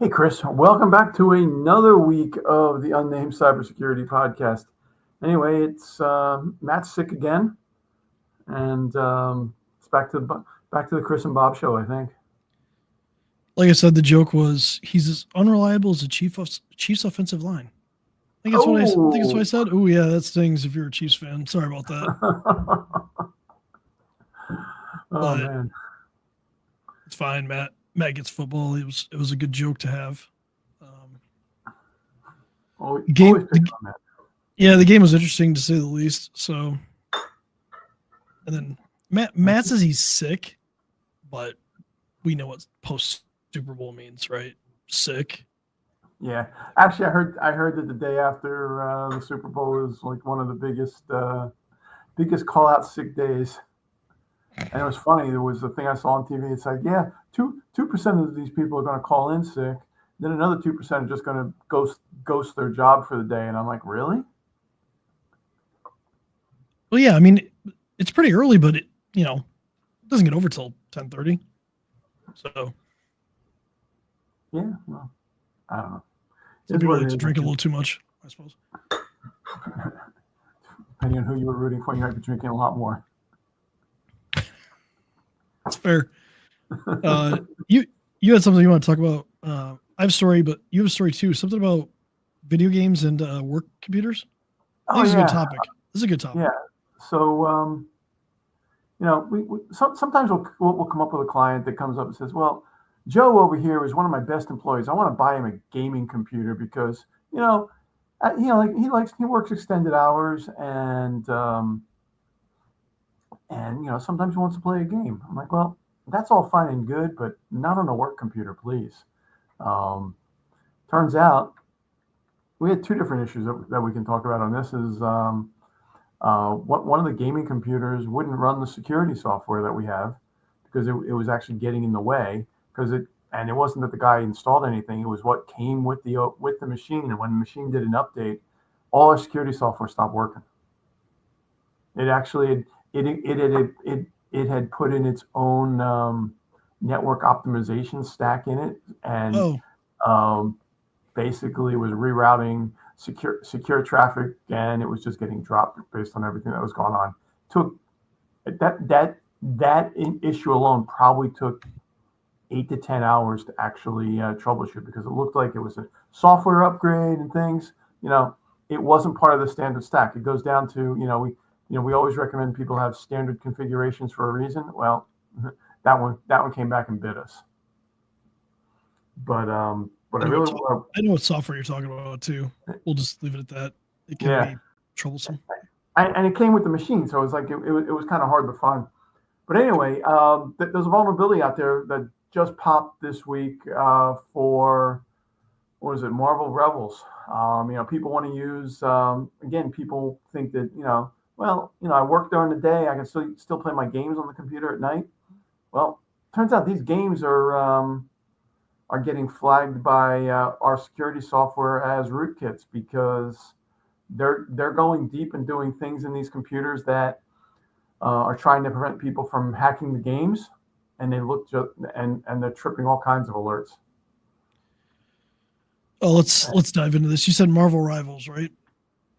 Hey, Chris, welcome back to another week of the Unnamed Cybersecurity Podcast. Anyway, it's Matt's sick again, and it's back to the Chris and Bob show, I think. Like I said, the joke was he's as unreliable as the Chiefs offensive line. I think that's what I Oh, said. Oh yeah, that stings if you're a Chiefs fan. Sorry about that, oh but man. it's fine. Matt gets football. It was a good joke to have. Um, Always game, pick the, on that. yeah, the game was interesting to say the least. So, and then Matt says he's sick, but we know what post Super Bowl means, right? Sick. Yeah, actually, I heard that the day after the Super Bowl is like one of the biggest call out sick days. And it was funny. There was a thing I saw on TV. It's like, yeah, two percent of these people are going to call in sick. Then another 2% are just going to ghost their job for the day. And I'm like, really? Well, yeah, I mean, it's pretty early, but it doesn't get over till 10:30. So Yeah. Well, I don't know. some It's people what like it to is. I drink a guess. little too much, I suppose. Depending on who you were rooting for, you might be drinking a lot more. That's fair. You had something you want to talk about. I have a story, but you have a story too. Something about video games and work computers. I Oh think it's a good yeah, topic. This is a good topic. yeah. So sometimes we'll come up with a client that comes up and says, "Well, Joe over here is one of my best employees. I want to buy him a gaming computer because like he works extended hours and sometimes he wants to play a game." I'm like, "Well, that's all fine and good, but not on a work computer, please." Um, Turns out we had two different issues that we can talk about on this. Is one of the gaming computers wouldn't run the security software that we have because it was actually getting in the way because it wasn't that the guy installed anything. It was what came with the machine. And when the machine did an update, all our security software stopped working. It actually it had put in its own network optimization stack in it, and Oh, um, basically was rerouting secure traffic, and it was just getting dropped based on everything that was going on. Took that issue alone probably took 8 to 10 hours to actually troubleshoot because it looked like it was a software upgrade and things. You know, it wasn't part of the standard stack. It goes down to we always recommend people have standard configurations for a reason. Well, that one came back and bit us. But I really want I know what software you're talking about too. We'll just leave it at that. It to, can yeah. be troublesome. And it came with the machine, so it was like it was kind of hard but fun. But anyway, there's a vulnerability out there that just popped this week for what is it, Marvel Rebels. People want to use again. People think that I work during the day. I can still play my games on the computer at night. Well, turns out these games are getting flagged by our security software as rootkits because they're going deep and doing things in these computers that are trying to prevent people from hacking the games, and and they're tripping all kinds of alerts. Oh, let's dive into this. You said Marvel Rivals, right?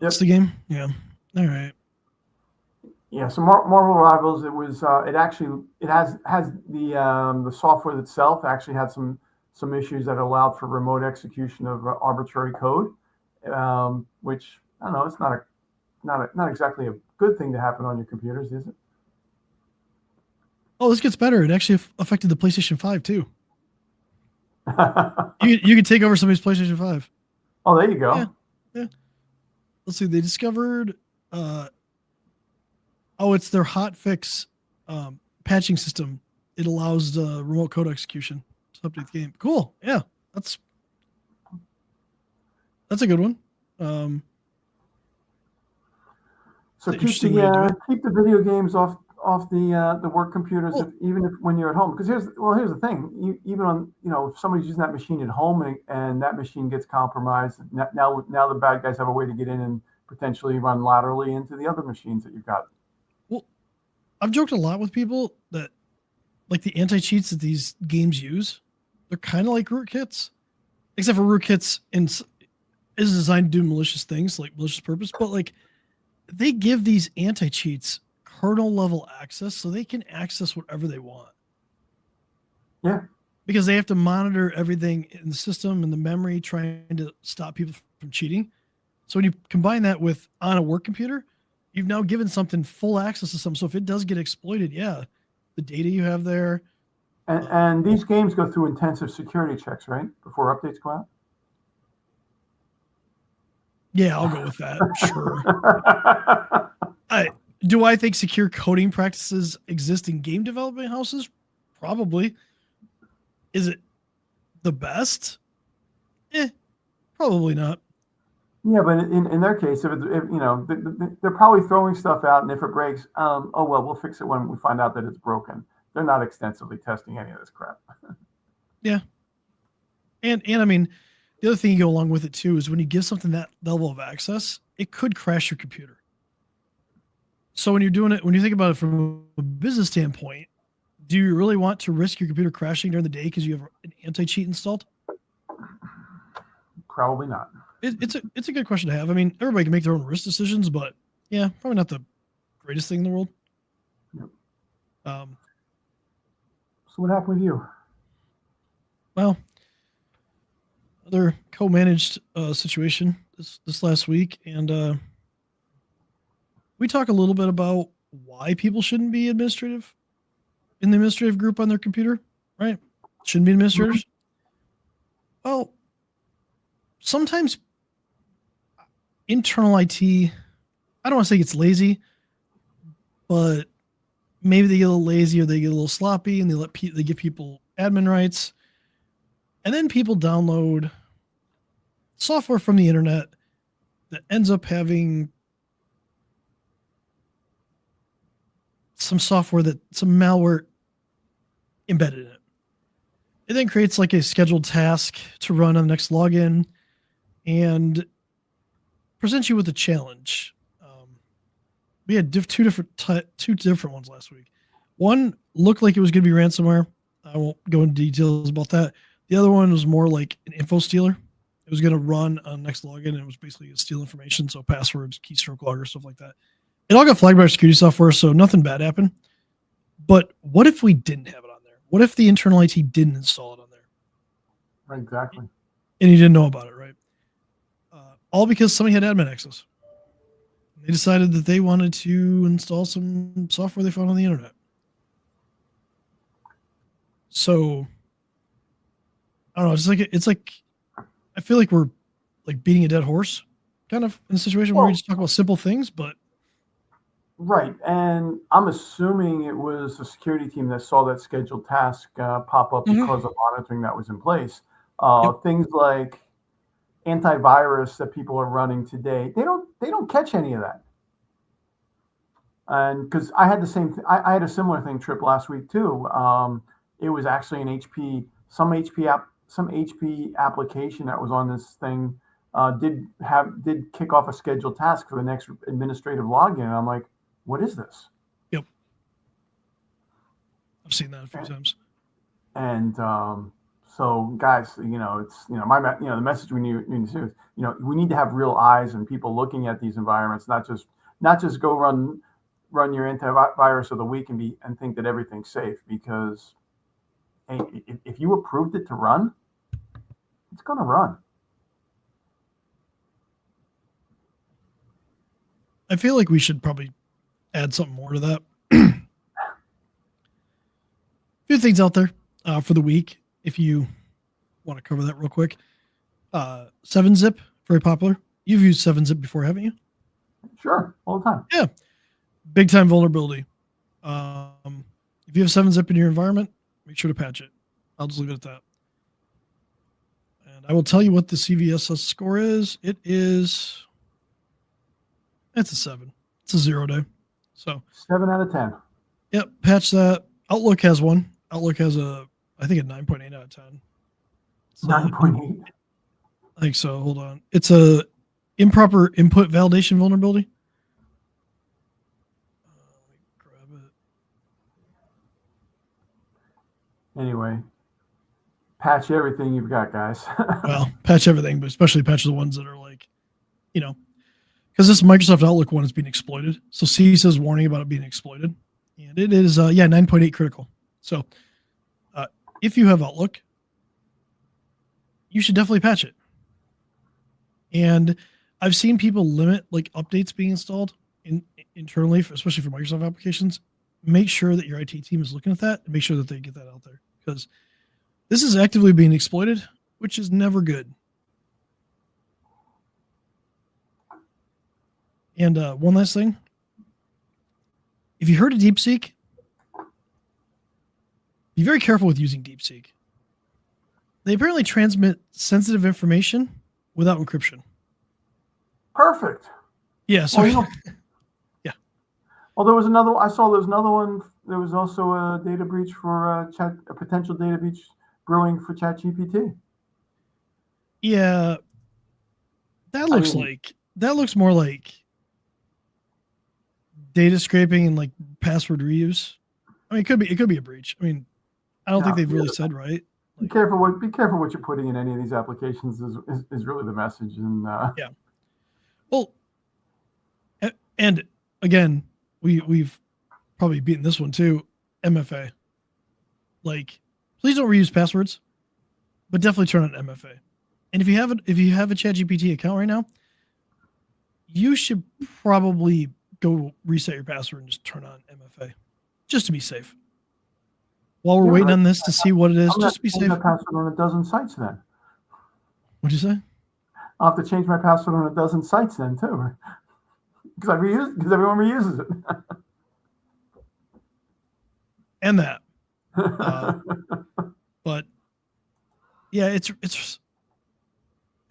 That's Yep. the game. Yeah. All right. Yeah. So Marvel Rivals, it has the software itself actually had some issues that allowed for remote execution of arbitrary code, which I don't know. It's not exactly a good thing to happen on your computers, is it? Oh, this gets better. It actually affected the PlayStation 5 too. You can take over somebody's PlayStation 5. Oh, there you Yeah. go. Yeah. Let's see. They discovered uh it's their hot fix patching system. It allows remote code execution to update the game. Cool. Yeah. That's a good one. Um So it's an interesting way to do it. keep the video games off the work computers, Well, even if when you're at home. Because here's the thing. Even on if somebody's using that machine at home and that machine gets compromised, now the bad guys have a way to get in and potentially run laterally into the other machines that you've got. well, I've joked a lot with people that like the anti cheats that these games use, they're kind of like rootkits. except for rootkits is designed to do malicious things like malicious purpose, but like they give these anti-cheats kernel level access so they can access whatever they want. Yeah. Because they have to monitor everything in the system and the memory trying to stop people from cheating. So when you combine that with on a work computer, you've now given something full access to something. So if it does get exploited, yeah, the data you have there. And these games go through intensive security checks, right? Before updates go out? Yeah, I'll go with that. Sure. Do I think secure coding practices exist in game development houses? Probably. Is it the best? Probably not. Yeah, but in their case, if you know, they're probably throwing stuff out, and if it breaks, oh well, we'll fix it when we find out that it's broken. They're not extensively testing any of this crap. Yeah. And I mean, the other thing you go along with it too is when you give something that level of access, it could crash your computer. So when you're doing it, when you think about it from a business standpoint, do you really want to risk your computer crashing during the day because you have an anti-cheat installed? Probably not. It's a good question to have. I mean, everybody can make their own risk decisions, but yeah, probably not the greatest thing in the world. Yep. So what happened with you? Well, another co-managed situation this last week, and we talk a little bit about why people shouldn't be in the administrative group on their computer, right? Shouldn't be administrators. Mm-hmm. Well, sometimes internal IT, I don't want to say it's lazy, but maybe they get a little lazy or they get a little sloppy and they give people admin rights. And then people download software from the internet that ends up having some malware embedded in it. It then creates like a scheduled task to run on the next login and presents you with a challenge. We had two different ones last week. One looked like it was going to be ransomware. I won't go into details about that. The other one was more like an info stealer. It was going to run on next login, and it was basically to steal information, so passwords, keystroke logger, stuff like that. It all got flagged by our security software, so nothing bad happened. But what if we didn't have it on there? What if the internal IT didn't install it on there? Exactly. And you didn't know about it, right? All because somebody had admin access. They decided that they wanted to install some software they found on the internet. So I don't know. It's like I feel like we're like beating a dead horse, kind of in a situation where we just talk about simple things, but right. And I'm assuming it was the security team that saw that scheduled task pop up because of monitoring that was in place. Things like antivirus that people are running today, they don't catch any of that. And because I had the same, I had a similar thing trip last week too. It was actually an some HP application that was on this thing did kick off a scheduled task for the next administrative login. And I'm like, what is this? Yep, I've seen that a few times. And so, guys, it's the message we need to do is, we need to have real eyes and people looking at these environments, not just go run your antivirus of the week and think that everything's safe, because hey, if you approved it to run, it's going to run. I feel like we should probably add something more to that. A few things out there for the week, if you want to cover that real quick. 7-Zip, very popular. You've used 7-Zip before, haven't you? Sure, all the time. Yeah. Big time vulnerability. If you have 7-Zip in your environment, make sure to patch it. I'll just leave it at that. And I will tell you what the CVSS score is. It's a 7. It's a 0 day. So 7 out of 10. Yep, patch that. Outlook has one. Outlook has I think a 9.8 out of 10. 9.8. I think so. Hold on. It's a improper input validation vulnerability. Anyway, Patch everything you've got, guys. Well, patch everything, but especially patch the ones that are like, because this Microsoft Outlook one is being exploited. So CISA is warning about it being exploited, and it is 9.8 critical. So if you have Outlook, you should definitely patch it. And I've seen people limit like updates being installed internally, especially for Microsoft applications. Make sure that your IT team is looking at that and make sure that they get that out there, because this is actively being exploited, which is never good. And one last thing. If you heard of DeepSeek, be very careful with using DeepSeek. They apparently transmit sensitive information without encryption. Perfect. Yeah. So, yeah. Well, there was another. I saw there's another one. There was also a data breach for a potential data breach brewing for ChatGPT. Yeah. That looks more like data scraping and like password reuse. I mean, it could be a breach. I mean, I don't think they've really said right. Be careful what you're putting in any of these applications is really the message. And yeah. Well, and again, we've probably beaten this one too. MFA. Like, please don't reuse passwords, but definitely turn on MFA. And if you have a ChatGPT account right now, you should probably go reset your password and just turn on MFA, just to be safe. While we're waiting on this to see what it is, just to be safe. My password on a dozen sites then. What'd you say? I'll have to change my password on a dozen sites then too, because everyone reuses it. And that, but yeah, it's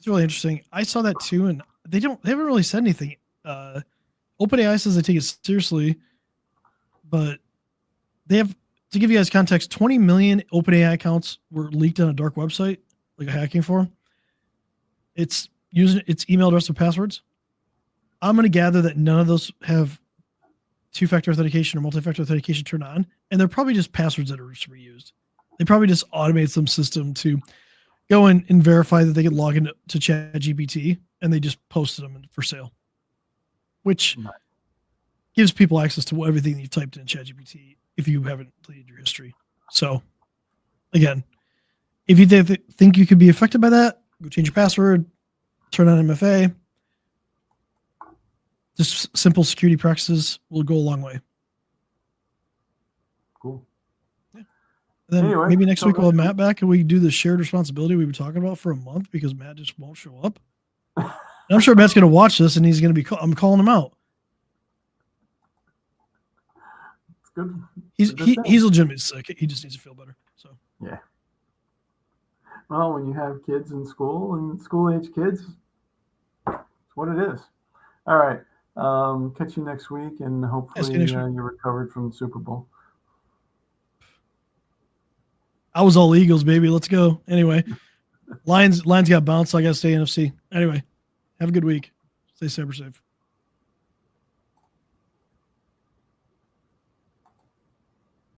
really interesting. I saw that too, and they haven't really said anything. OpenAI says they take it seriously, but they have, to give you guys context, 20 million OpenAI accounts were leaked on a dark website, like a hacking forum. It's using its email address and passwords. I'm going to gather that none of those have two-factor authentication or multi-factor authentication turned on, and they're probably just passwords that are just reused. They probably just automated some system to go in and verify that they can log into ChatGPT, and they just posted them for sale, which gives people access to everything that you typed in ChatGPT if you haven't deleted your history. So, again, if you think you could be affected by that, go change your password, turn on MFA. Just simple security practices will go a long way. Cool. Yeah. And then maybe next week we'll have Matt back and we do the shared responsibility we've been talking about for a month because Matt just won't show up. And I'm sure Matt's going to watch this and he's going to be. I'm calling him out. It's good. He's legitimately sick. He just needs to feel better. So yeah. Well, when you have kids in school and school-age kids, it's what it is. All right. Catch you next week, and hopefully you're recovered from the Super Bowl. I was all Eagles, baby. Let's go. Anyway, Lions got bounced, so I got to stay NFC. Anyway, have a good week. Stay cyber safe.